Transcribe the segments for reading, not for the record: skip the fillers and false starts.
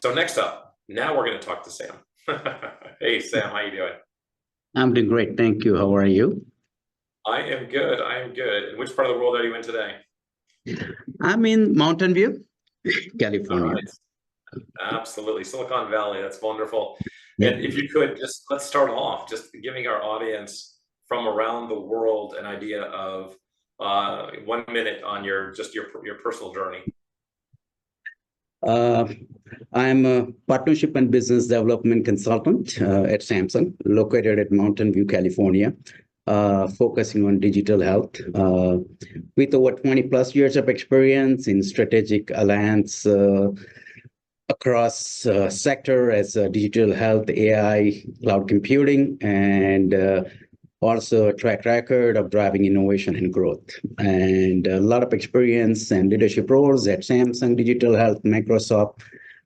So next up, now we're going to talk to Sam. Hey, Sam, how you doing? I'm doing great. Thank you. How are you? I am good. I am good. And which part of the world are you in today? I'm in Mountain View, All California. right. Absolutely. Silicon Valley. That's wonderful. Yep. And if you could, just let's start off just giving our audience from around the world an idea of 1 minute on your personal journey. Uh, I'm a partnership and business development consultant at Samsung, located at Mountain View, California, focusing on digital health. With over 20 plus years of experience in strategic alliance across sector as digital health, AI, cloud computing, and also a track record of driving innovation and growth, and a lot of experience and leadership roles at Samsung, Digital Health, Microsoft,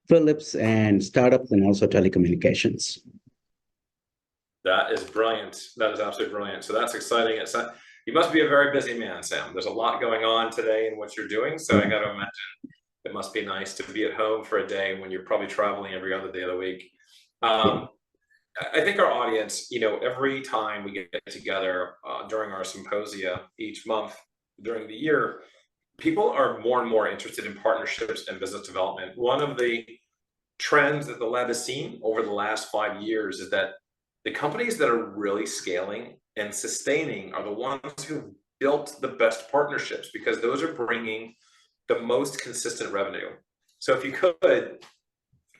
Philips, and startups, and also telecommunications. That is brilliant. That is absolutely brilliant. So that's exciting. You must be a very busy man, Sam. There's a lot going on today in what you're doing. So I got to imagine it must be nice to be at home for a day when you're probably traveling every other day of the week. I think our audience, every time we get together during our symposia each month during the year, people are more and more interested in partnerships and business development. One of the trends that the lab has seen over the last 5 years is that the companies that are really scaling and sustaining are the ones who built the best partnerships, because those are bringing the most consistent revenue. So if you could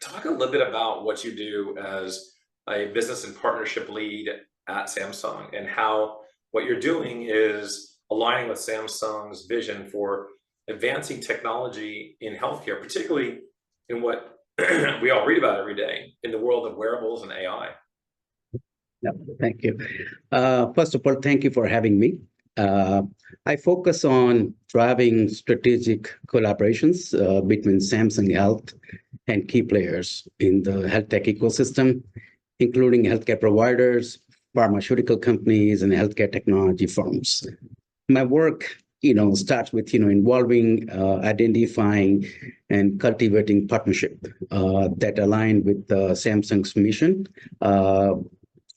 talk a little bit about what you do as a business and partnership lead at Samsung, and how what you're doing is aligning with Samsung's vision for advancing technology in healthcare, particularly in what we all read about every day in the world of wearables and AI. Yeah, thank you. First of all, thank you for having me. I focus on driving strategic collaborations between Samsung Health and key players in the health tech ecosystem, including healthcare providers, pharmaceutical companies, and healthcare technology firms. My work, starts with, involving, identifying, and cultivating partnership that align with Samsung's mission,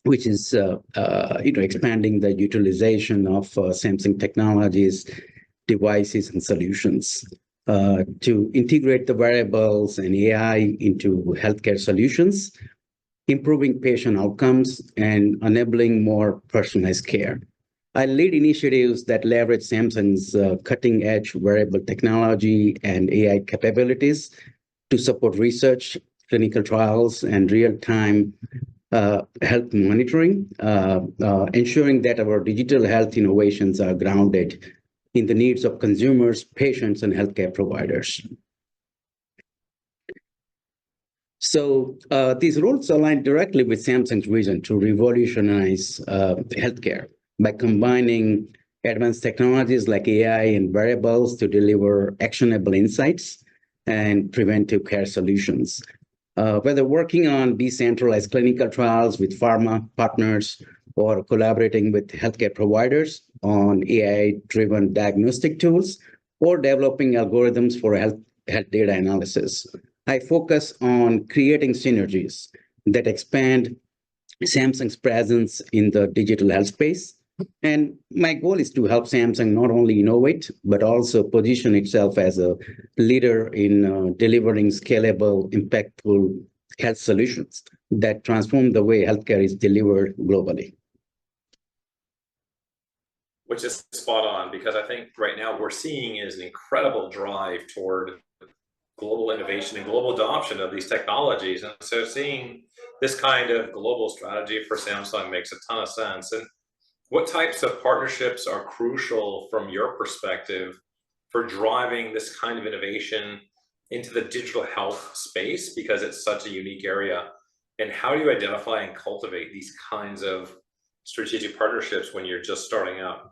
which is, expanding the utilization of Samsung technologies, devices, and solutions to integrate the wearables and AI into healthcare solutions, improving patient outcomes, and enabling more personalized care. I lead initiatives that leverage Samsung's cutting-edge wearable technology and AI capabilities to support research, clinical trials, and real-time health monitoring, ensuring that our digital health innovations are grounded in the needs of consumers, patients, and healthcare providers. So these roles align directly with Samsung's vision to revolutionize healthcare by combining advanced technologies like AI and wearables to deliver actionable insights and preventive care solutions. Whether working on decentralized clinical trials with pharma partners or collaborating with healthcare providers on AI-driven diagnostic tools or developing algorithms for health data analysis, I focus on creating synergies that expand Samsung's presence in the digital health space. And my goal is to help Samsung not only innovate, but also position itself as a leader in delivering scalable, impactful health solutions that transform the way healthcare is delivered globally. Which is spot on, because I think right now what we're seeing is an incredible drive toward global innovation and global adoption of these technologies. And so seeing this kind of global strategy for Samsung makes a ton of sense. And what types of partnerships are crucial from your perspective for driving this kind of innovation into the digital health space, because it's such a unique area? And how do you identify and cultivate these kinds of strategic partnerships when you're just starting out?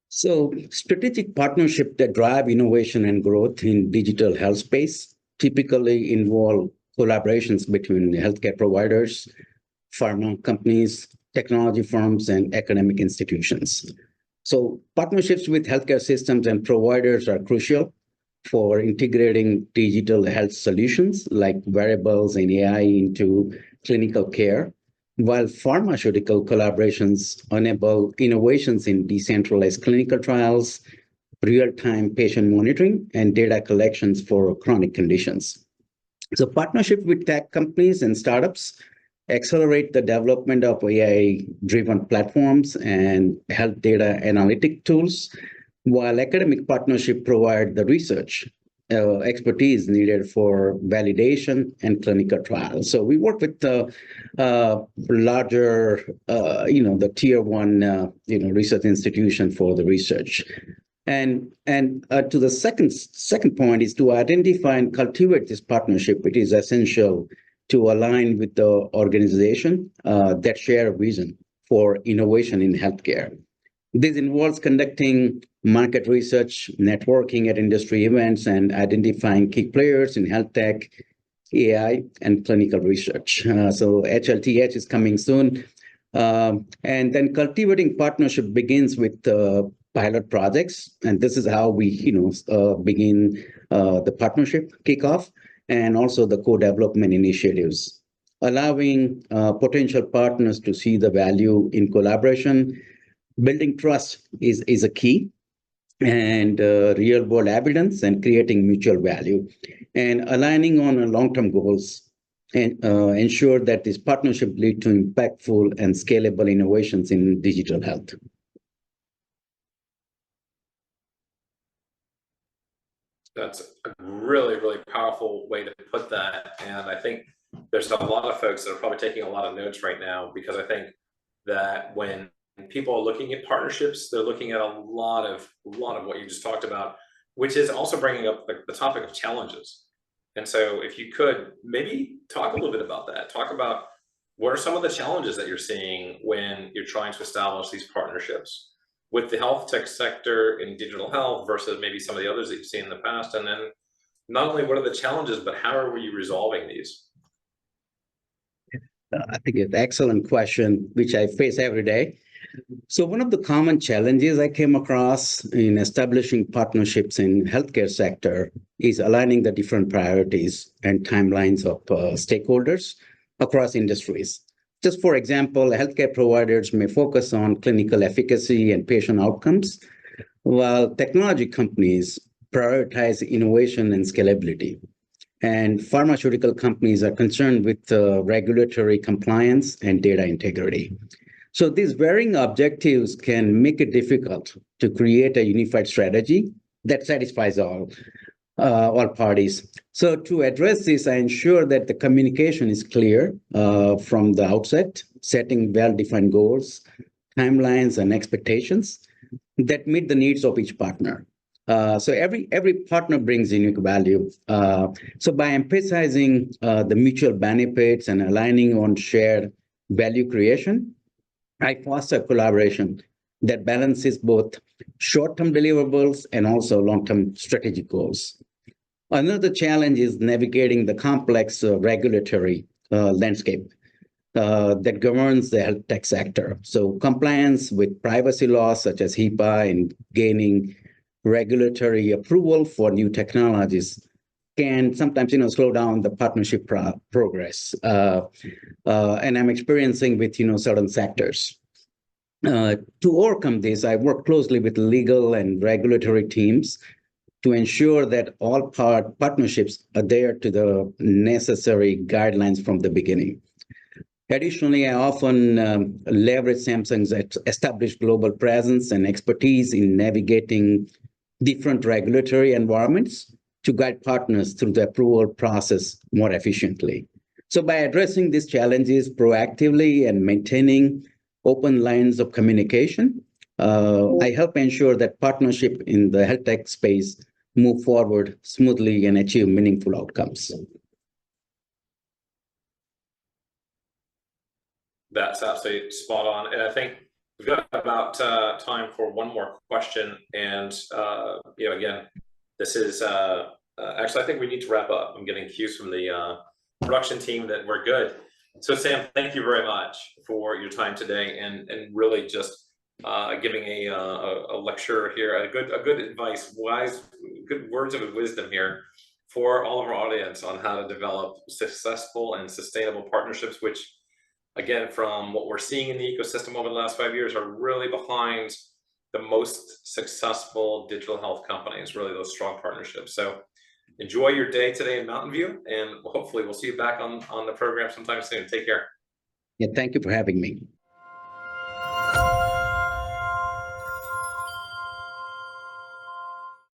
So strategic partnerships that drive innovation and growth in digital health space typically involve collaborations between healthcare providers, pharma companies, technology firms, and academic institutions. So partnerships with healthcare systems and providers are crucial for integrating digital health solutions like wearables and AI into clinical care, while pharmaceutical collaborations enable innovations in decentralized clinical trials, real-time patient monitoring, and data collections for chronic conditions. So partnership with tech companies and startups accelerate the development of AI-driven platforms and health data analytic tools, while academic partnership provide the research expertise needed for validation and clinical trials. So we work with the larger, the tier one, research institution for the research. And to the second point is to identify and cultivate this partnership. It is essential to align with the organization that share a vision for innovation in healthcare. This involves conducting market research, networking at industry events, and identifying key players in health tech, AI, and clinical research. So HLTH is coming soon. And then cultivating partnership begins with pilot projects. And this is how we begin the partnership kickoff and also the co-development initiatives, allowing potential partners to see the value in collaboration. Building trust is a key, and real world evidence, and creating mutual value, and aligning on long-term goals, and ensure that this partnership lead to impactful and scalable innovations in digital health. That's a really, really powerful way to put that. And I think there's a lot of folks that are probably taking a lot of notes right now, because I think that when people are looking at partnerships, they're looking at a lot of what you just talked about, which is also bringing up the topic of challenges. And so if you could maybe talk a little bit about that, talk about what are some of the challenges that you're seeing when you're trying to establish these partnerships with the health tech sector in digital health versus maybe some of the others that you've seen in the past. And then not only what are the challenges, but how are you resolving these? I think it's an excellent question, which I face every day. So one of the common challenges I came across in establishing partnerships in healthcare sector is aligning the different priorities and timelines of stakeholders across industries. Just for example, healthcare providers may focus on clinical efficacy and patient outcomes, while technology companies prioritize innovation and scalability. And pharmaceutical companies are concerned with regulatory compliance and data integrity. So these varying objectives can make it difficult to create a unified strategy that satisfies all parties. So to address this, I ensure that the communication is clear from the outset, setting well-defined goals, timelines, and expectations that meet the needs of each partner. So every partner brings unique value. So by emphasizing the mutual benefits and aligning on shared value creation, I foster collaboration that balances both short-term deliverables and also long-term strategic goals. Another challenge is navigating the complex regulatory landscape that governs the health tech sector. So compliance with privacy laws such as HIPAA and gaining regulatory approval for new technologies can sometimes slow down the partnership progress. And I'm experiencing with certain sectors. To overcome this, I work closely with legal and regulatory teams to ensure that all partnerships adhere to the necessary guidelines from the beginning. Additionally, I often leverage Samsung's established global presence and expertise in navigating different regulatory environments to guide partners through the approval process more efficiently. So by addressing these challenges proactively and maintaining open lines of communication, I help ensure that partnership in the health tech space move forward smoothly and achieve meaningful outcomes. That's absolutely spot on. And I think we've got about time for one more question. And, again, this is actually, I think we need to wrap up. I'm getting cues from the production team that we're good. So Sam, thank you very much for your time today and really just giving a lecture here, a good advice, good words of wisdom here for all of our audience on how to develop successful and sustainable partnerships, which, again, from what we're seeing in the ecosystem over the last 5 years, are really behind the most successful digital health companies, really those strong partnerships. So enjoy your day today in Mountain View, and hopefully we'll see you back on the program sometime soon. Take care. Yeah, thank you for having me.